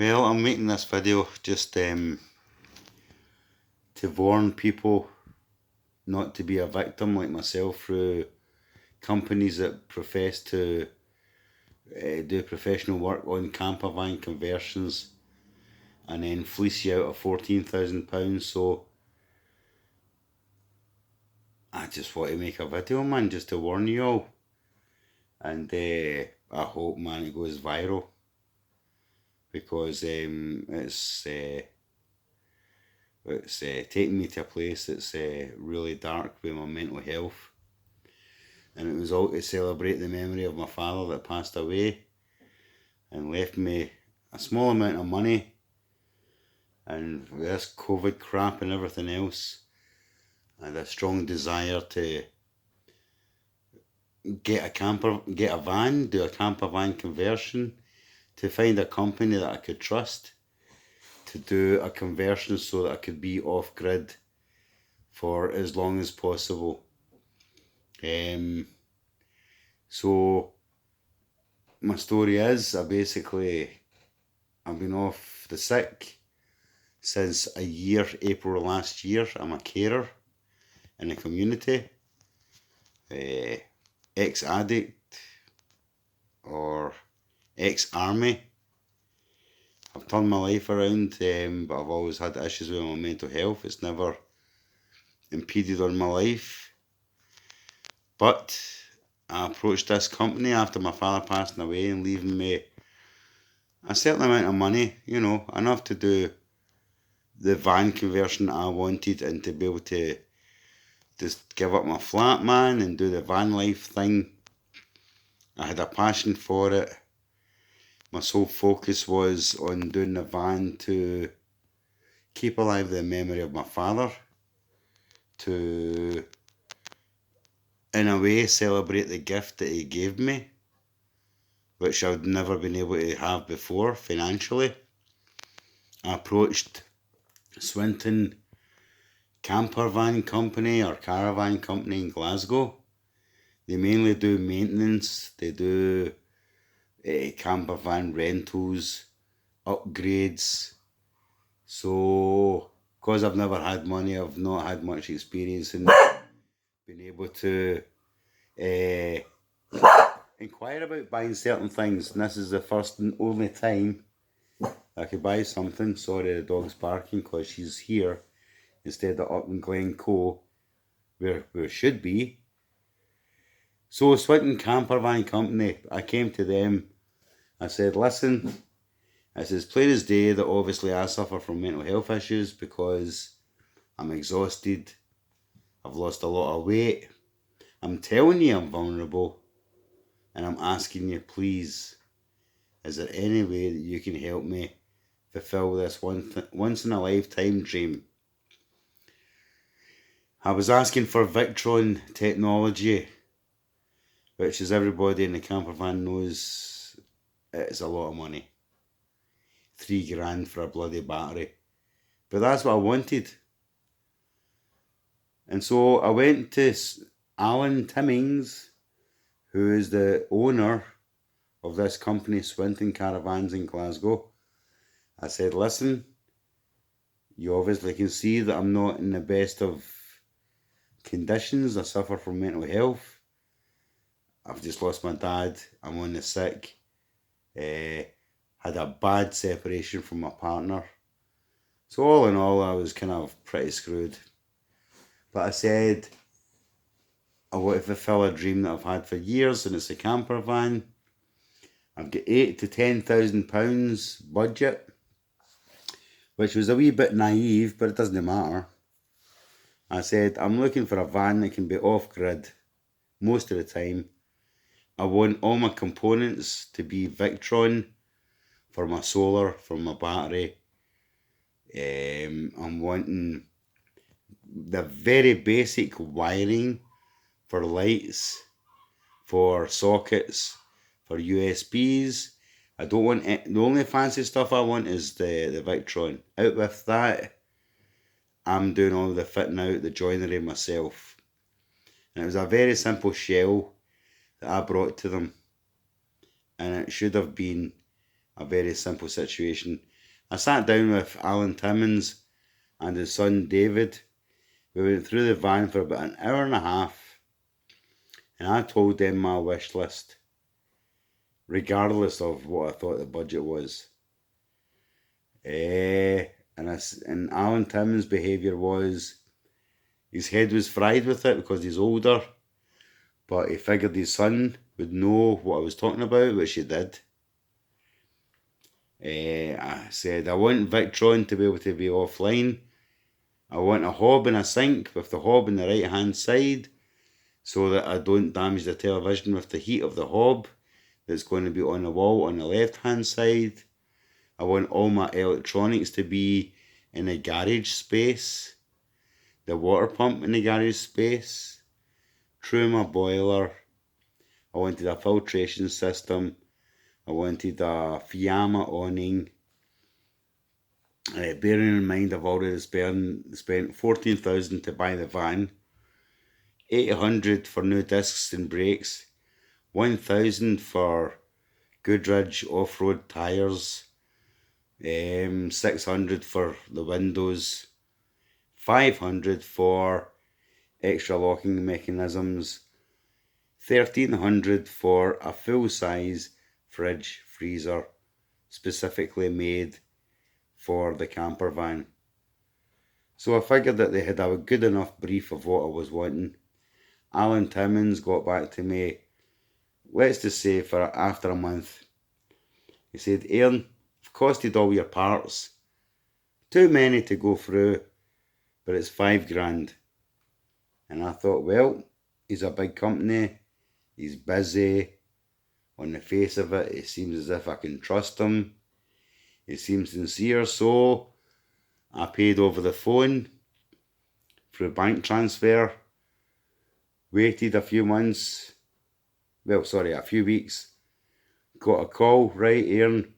Well, I'm making this video just to warn people not to be a victim like myself through companies that profess to do professional work on campervan conversions and then fleece you out of £14,000. So I just want to make a video, man, just to warn you all. And I hope, man, it goes viral, because it's taking me to a place that's really dark with my mental health. And it was all to celebrate the memory of my father that passed away and left me a small amount of money. And with this COVID crap and everything else, I had a strong desire to get a van, do a camper van conversion, to find a company that I could trust to do a conversion so that I could be off grid for as long as possible. So my story is, I've been off the sick since April last year. I'm a carer in the community, ex-addict or ex-army. I've turned my life around, but I've always had issues with my mental health. It's never impeded on my life. But I approached this company after my father passing away and leaving me a certain amount of money, enough to do the van conversion I wanted, and to be able to just give up my flat, man, and do the van life thing. I had a passion for it. My sole focus was on doing the van to keep alive the memory of my father, to, in a way, celebrate the gift that he gave me, which I'd never been able to have before financially. I approached Swinton campervan company or caravan company in Glasgow. They mainly do maintenance. They do campervan rentals, upgrades. So, because I've never had money, I've not had much experience in being able to inquire about buying certain things. And this is the first and only time I could buy something. Sorry, the dog's barking because she's here instead of up in Glencoe, where it should be. So Swinton Campervan Company, I came to them. I said, listen, this is plain as day that obviously I suffer from mental health issues because I'm exhausted. I've lost a lot of weight. I'm telling you I'm vulnerable. And I'm asking you, please, is there any way that you can help me fulfill this once in a lifetime dream? I was asking for Victron technology, which, as everybody in the campervan knows, it's a lot of money. $3,000 for a bloody battery. But that's what I wanted. And so I went to Allen Timmins, who is the owner of this company, Swinton Caravans in Glasgow. I said, listen, you obviously can see that I'm not in the best of conditions. I suffer from mental health. I've just lost my dad. I'm on the sick. Had a bad separation from my partner. So all in all, I was kind of pretty screwed. But I said, I want to fulfill a dream that I've had for years, and it's a camper van. I've got £8,000 to £10,000 budget, which was a wee bit naive, but it doesn't matter. I said, I'm looking for a van that can be off-grid most of the time. I want all my components to be Victron for my solar, for my battery. I'm wanting the very basic wiring for lights, for sockets, for USBs. I don't want the only fancy stuff I want is the Victron. Out with that, I'm doing all the fitting out, the joinery myself. And it was a very simple shell that I brought to them. And it should have been a very simple situation. I sat down with Allen Timmins and his son David. We went through the van for about an hour and a half, and I told them my wish list, regardless of what I thought the budget was. And Allen Timmins' behaviour was, his head was fried with it because he's older, but he figured his son would know what I was talking about, which he did. I said, I want Victron to be able to be offline. I want a hob and a sink with the hob on the right hand side so that I don't damage the television with the heat of the hob that's going to be on the wall on the left hand side. I want all my electronics to be in a garage space, the water pump in the garage space, through my boiler. I wanted a filtration system. I wanted a Fiamma awning. Bearing in mind I've already spent $14,000 to buy the van, $800 for new discs and brakes, $1,000 for Goodrich off-road tyres, $600 for the windows, $500 for extra locking mechanisms, $1,300 for a full-size fridge freezer specifically made for the camper van. So I figured that they had a good enough brief of what I was wanting. Allen Timmins got back to me, let's just say for after a month. He said, Aaron, I've costed all your parts. Too many to go through, but it's $5,000. And I thought, well, he's a big company, he's busy. On the face of it, it seems as if I can trust him. He seems sincere, so I paid over the phone through bank transfer, waited a few weeks, got a call, right Aaron,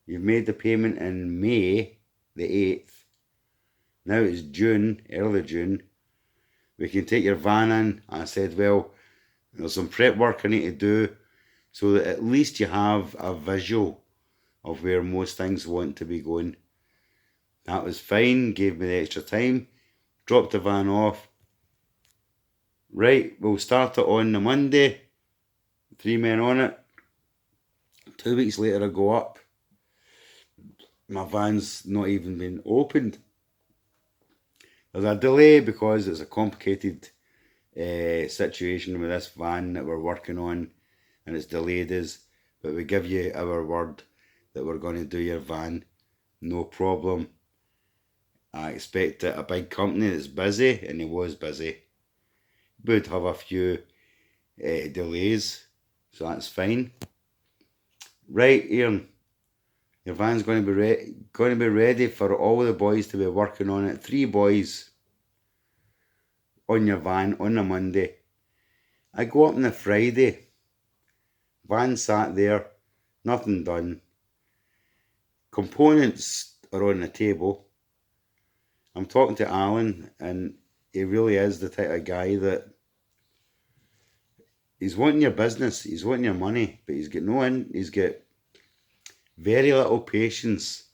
you've made the payment in May the 8th, now it's June, early June, we can take your van in. I said, well, there's some prep work I need to do so that at least you have a visual of where most things want to be going. That was fine, gave me the extra time, dropped the van off. Right, we'll start it on the Monday, 3 men on it. 2 weeks later I go up, my van's not even been opened. There's a delay because it's a complicated situation with this van that we're working on, and it's delayed us, but we give you our word that we're going to do your van, no problem. I expect that a big company that's busy, and he was busy, would have a few delays, so that's fine. Right, Aaron, your van's going to be ready for all the boys to be working on it. 3 boys on your van on a Monday. I go up on the Friday, van sat there, nothing done. Components are on the table. I'm talking to Alan, and he really is the type of guy that he's wanting your business, he's wanting your money, but he's got very little patience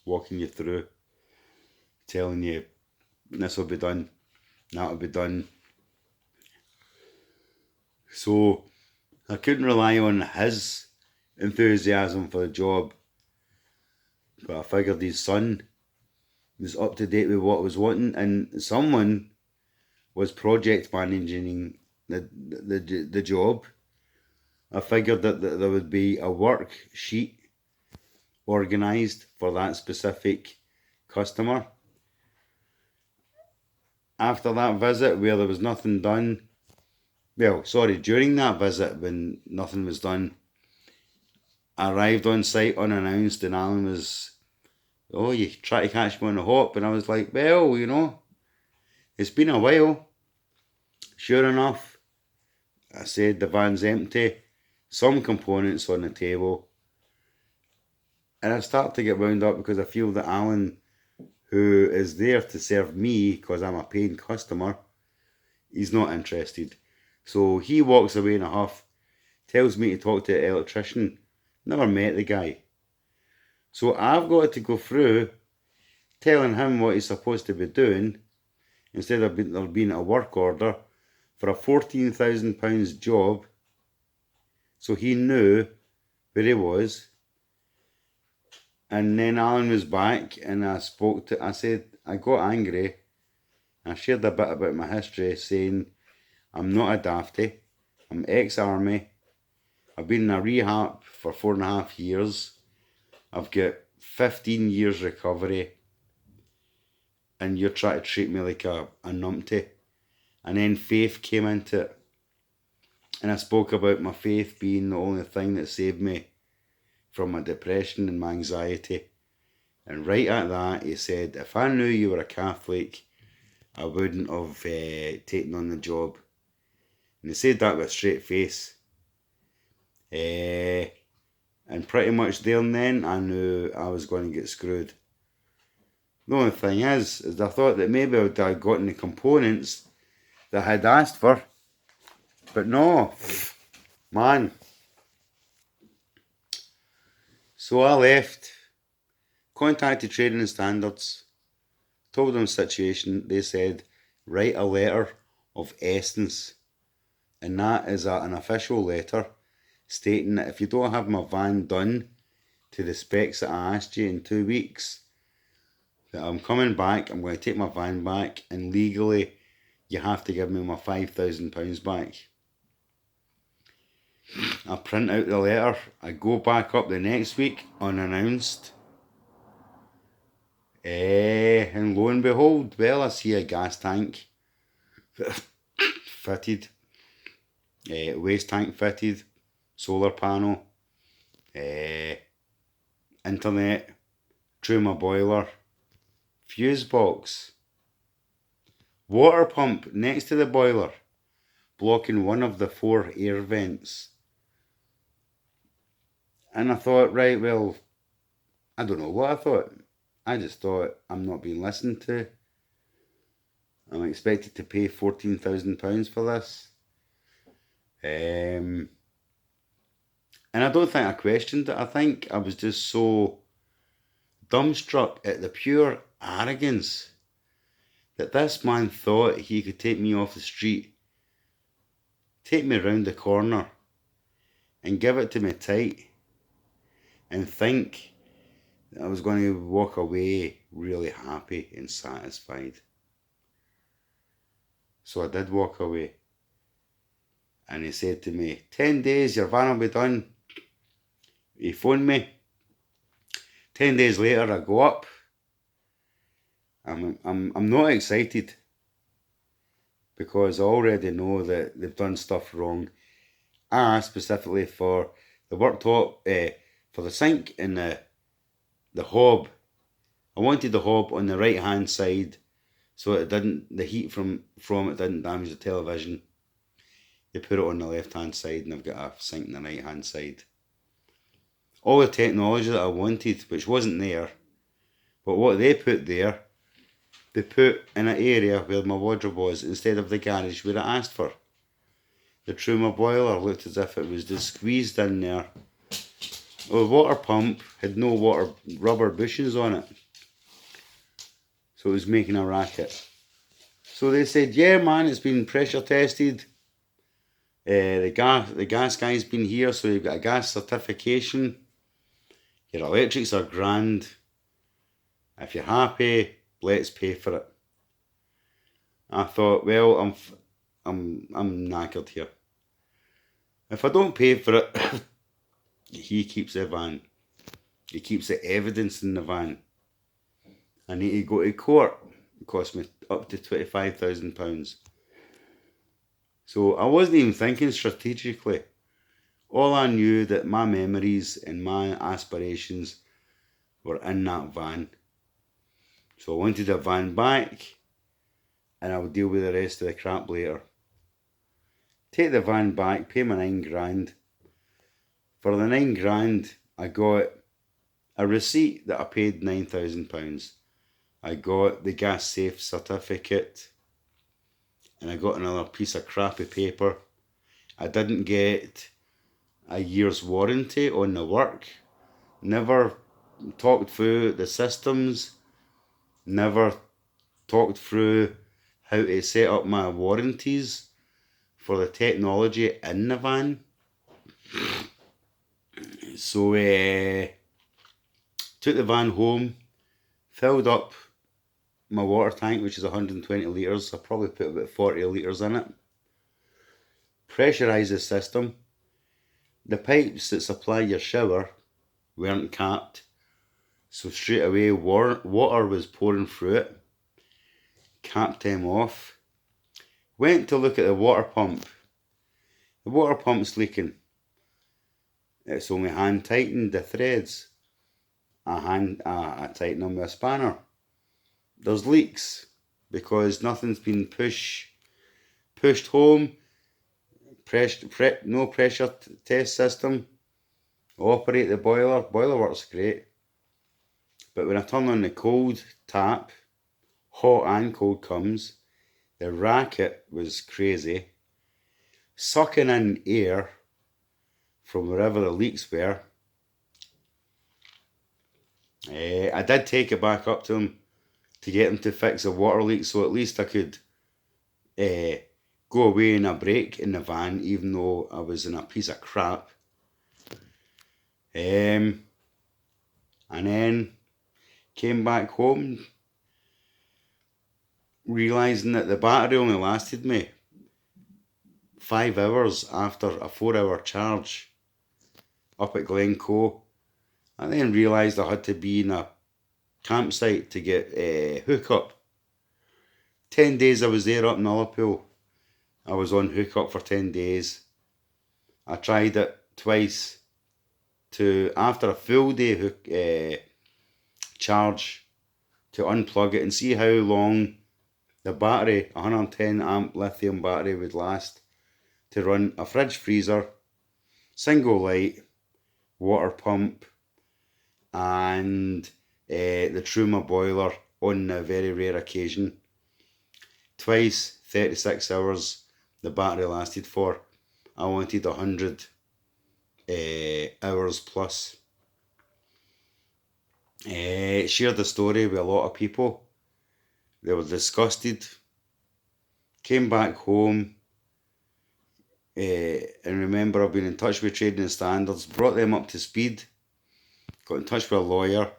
walking you through, telling you this will be done, that will be done. So I couldn't rely on his enthusiasm for the job, but I figured his son was up to date with what I was wanting, and someone was project managing the job. I figured that there would be a worksheet organised for that specific customer. After that visit where there was nothing done, during that visit when nothing was done, I arrived on site unannounced, and Alan was, oh, you try to catch me on the hop, and I was like, well, it's been a while. Sure enough, I said the van's empty, some components on the table, and I start to get wound up because I feel that Alan, who is there to serve me because I'm a paying customer, he's not interested. So he walks away in a huff, tells me to talk to the electrician. Never met the guy. So I've got to go through telling him what he's supposed to be doing instead of there being a work order for a £14,000 job. So he knew where he was. And then Alan was back and I got angry. I shared a bit about my history, saying I'm not a dafty. I'm ex-army. I've been in a rehab for 4.5 years. I've got 15 years recovery. And you're trying to treat me like a numpty. And then faith came into it. And I spoke about my faith being the only thing that saved me from my depression and my anxiety. And right at that, he said, if I knew you were a Catholic, I wouldn't have taken on the job. And he said that with a straight face. And pretty much there and then, I knew I was going to get screwed. The only thing is I thought that maybe I would have gotten the components that I had asked for. But no, man. So I left, contacted Trading Standards, told them the situation. They said, write a letter of essence. And that is an official letter stating that if you don't have my van done to the specs that I asked you in 2 weeks, that I'm coming back, I'm going to take my van back, and legally you have to give me my £5,000 back. I print out the letter, I go back up the next week unannounced, and lo and behold, well, I see a gas tank fitted, waste tank fitted, solar panel, internet, Truma boiler, fuse box, water pump next to the boiler, blocking one of the 4 air vents. And I thought, right, well, I don't know what I thought. I just thought, I'm not being listened to. I'm expected to pay £14,000 for this. And I don't think I questioned it. I think I was just so dumbstruck at the pure arrogance that this man thought he could take me off the street, take me round the corner and give it to me tight and think that I was going to walk away really happy and satisfied. So I did walk away. And he said to me, 10 days, your van will be done. He phoned me. 10 days later, I go up. I'm not excited because I already know that they've done stuff wrong. I asked specifically for the worktop, for the sink and the hob. I wanted the hob on the right hand side so it didn't, the heat from it didn't damage the television. They put it on the left hand side and I've got a sink on the right hand side. All the technology that I wanted, which wasn't there, but what they put there, they put in an area where my wardrobe was instead of the garage where I asked for. The Truma boiler looked as if it was just squeezed in there. The water pump had no rubber bushings on it. So it was making a racket. So they said, yeah man, it's been pressure tested. The gas guy's been here, so you've got a gas certification. Your electrics are grand. If you're happy, let's pay for it. I thought, well, I'm knackered here. If I don't pay for it, he keeps the van. He keeps the evidence in the van. I need to go to court. It cost me up to £25,000. So I wasn't even thinking strategically. All I knew that my memories and my aspirations were in that van. So I wanted the van back and I would deal with the rest of the crap later. Take the van back, pay my £9,000. For the £9,000, I got a receipt that I paid £9,000. I got the gas safe certificate and I got another piece of crappy paper. I didn't get a year's warranty on the work. Never talked through the systems, never talked through how to set up my warranties for the technology in the van. So took the van home, filled up my water tank, which is 120 litres. I probably put about 40 litres in it. Pressurised the system. The pipes that supply your shower weren't capped, so straight away water was pouring through it. Capped them off. Went to look at the water pump. The water pump's leaking. It's only hand tightened the threads. I tighten them with a spanner. There's leaks because nothing's been pushed home. No pressure test system. Operate the boiler. Boiler works great. But when I turn on the cold tap, hot and cold comes, the racket was crazy. Sucking in air from wherever the leaks were. I did take it back up to him to get him to fix a water leak, so at least I could go away in a break in the van, even though I was in a piece of crap. And then came back home, realising that the battery only lasted me 5 hours after a 4-hour charge up at Glencoe. I then realised I had to be in a campsite to get a hookup. 10 days I was there up in Ullapool. I was on hookup for 10 days. I tried it twice after a full day charge, to unplug it and see how long the battery, 110 amp lithium battery, would last to run a fridge freezer, single light, water pump, and the Truma boiler on a very rare occasion. Twice, 36 hours the battery lasted for. I wanted 100 hours plus. Shared the story with a lot of people. They were disgusted. Came back home, and remember I've been in touch with Trading Standards, brought them up to speed, got in touch with a lawyer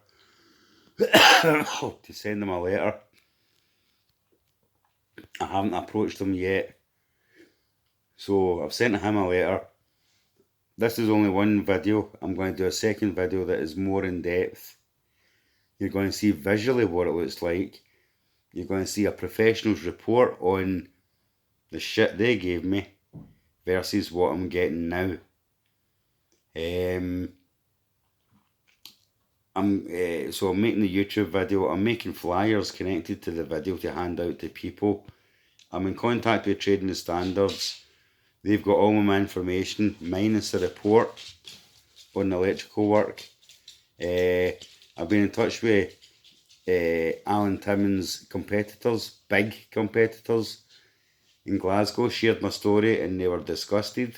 to send them a letter. I haven't approached them yet, so I've sent him a letter. This is only one video. I'm going to do a second video that is more in depth. You're going to see visually what it looks like. You're going to see a professional's report on the shit they gave me versus what I'm getting now. So I'm making the YouTube video. I'm making flyers connected to the video to hand out to people. I'm in contact with Trading Standards. They've got all my information, minus the report on the electrical work. I've been in touch with Allen Timmins competitors, big competitors in Glasgow, shared my story and they were disgusted.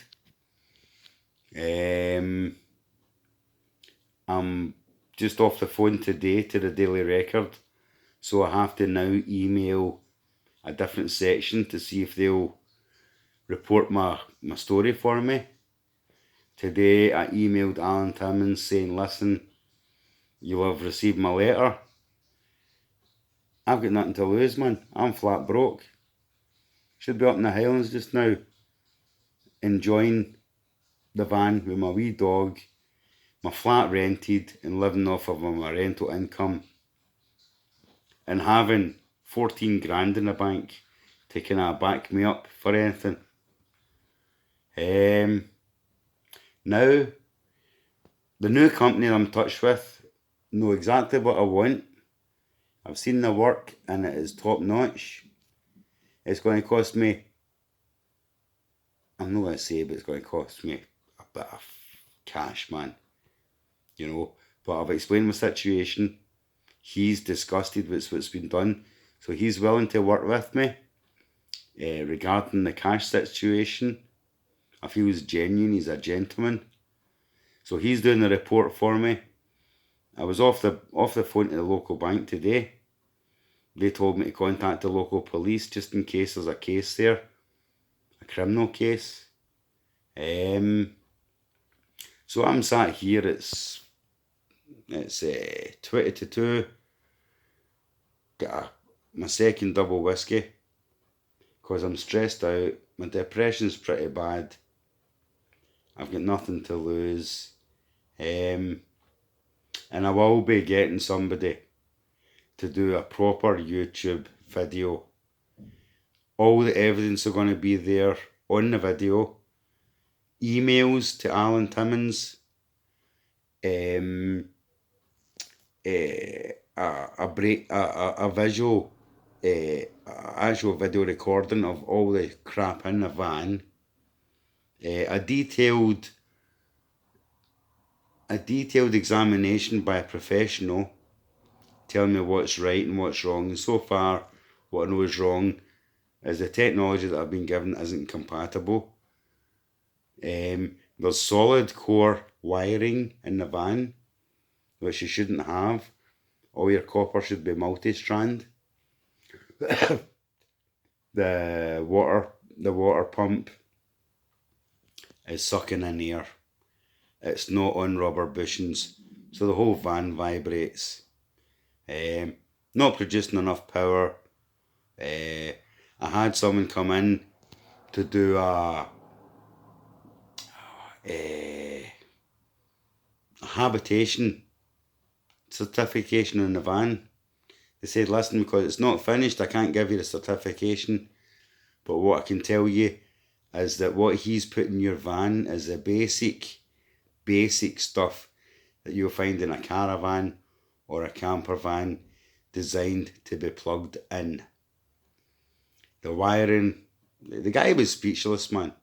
I'm just off the phone today to the Daily Record, so I have to now email a different section to see if they'll report my story for me. Today I emailed Allen Timmins saying, listen, you'll have received my letter. I've got nothing to lose, man. I'm flat broke. Should be up in the Highlands just now, enjoying the van with my wee dog, my flat rented and living off of my rental income, and having 14 grand in the bank to kind of back me up for anything. Now, the new company I'm in touch with know exactly what I want. I've seen the work and it is top notch. It's going to cost me, I'm not going to say, but it's going to cost me a bit of cash, man. You know, but I've explained my situation. He's disgusted with what's been done, so he's willing to work with me regarding the cash situation. I feel he's genuine, he's a gentleman. So he's doing the report for me. I was off the phone to the local bank today. They told me to contact the local police just in case there's a case there, a criminal case. So I'm sat here, it's 20 to 2, got my second double whiskey, because I'm stressed out, my depression's pretty bad, I've got nothing to lose, and I will be getting somebody to do a proper YouTube video. All the evidence are going to be there on the video. Emails to Allen Timmins, a visual, actual video recording of all the crap in the van, a detailed examination by a professional, telling me what's right and what's wrong. And so far, what I know is wrong is the technology that I've been given isn't compatible. There's solid core wiring in the van, which you shouldn't have. All your copper should be multi-strand. The water pump is sucking in air. It's not on rubber bushings, so the whole van vibrates. Not producing enough power. I had someone come in to do a habitation certification in the van. They said, listen, because it's not finished, I can't give you the certification, but what I can tell you is that what he's put in your van is the basic stuff that you'll find in a caravan or a camper van designed to be plugged in. The wiring, the guy was speechless, man.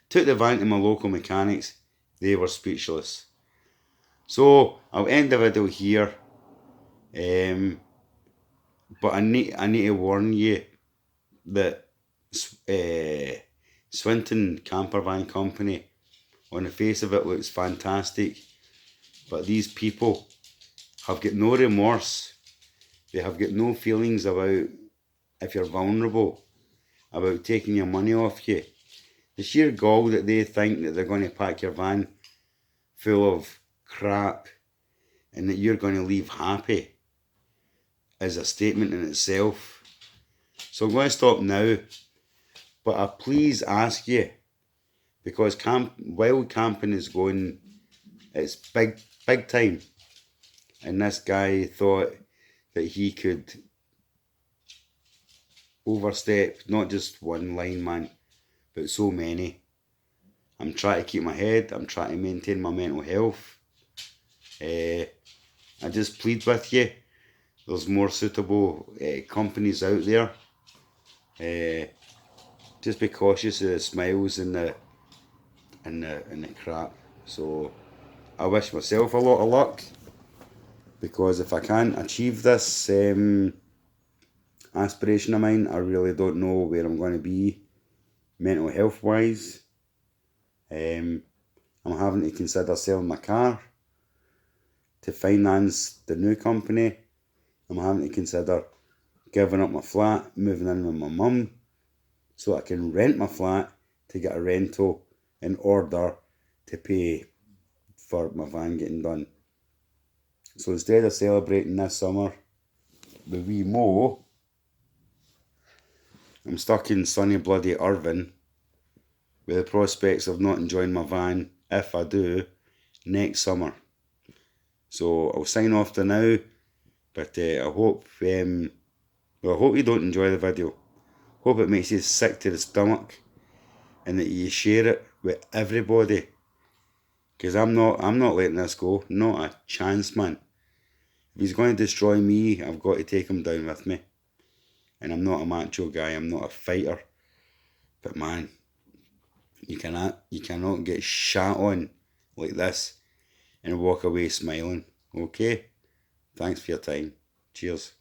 Took the van to my local mechanics, they were speechless. So I'll end the video here, but I need to warn you that Swinton campervan company, on the face of it, looks fantastic, but these people have got no remorse. They have got no feelings about if you're vulnerable, about taking your money off you. The sheer gall that they think that they're going to pack your van full of crap and that you're going to leave happy is a statement in itself. So I'm going to stop now, but I please ask you, because wild camping is going, it's big time, and this guy thought that he could overstep not just one line, man, but so many. I'm trying to keep my head, I'm trying to maintain my mental health. I just plead with you, there's more suitable companies out there. Just be cautious of the smiles and the crap. So I wish myself a lot of luck, because if I can't achieve this aspiration of mine, I really don't know where I'm going to be mental health wise. I'm having to consider selling my car to finance the new company. I'm having to consider giving up my flat, moving in with my mum, so I can rent my flat to get a rental in order to pay for my van getting done. So instead of celebrating this summer with wee Mo, I'm stuck in sunny bloody Irvine with the prospects of not enjoying my van, if I do, next summer. So I'll sign off to now, but I hope you don't enjoy the video. Hope it makes you sick to the stomach and that you share it with everybody, because I'm not letting this go, not a chance, man. If he's going to destroy me, I've got to take him down with me. And I'm not a macho guy, I'm not a fighter, but man, you cannot get shat on like this and walk away smiling. Okay, thanks for your time. Cheers.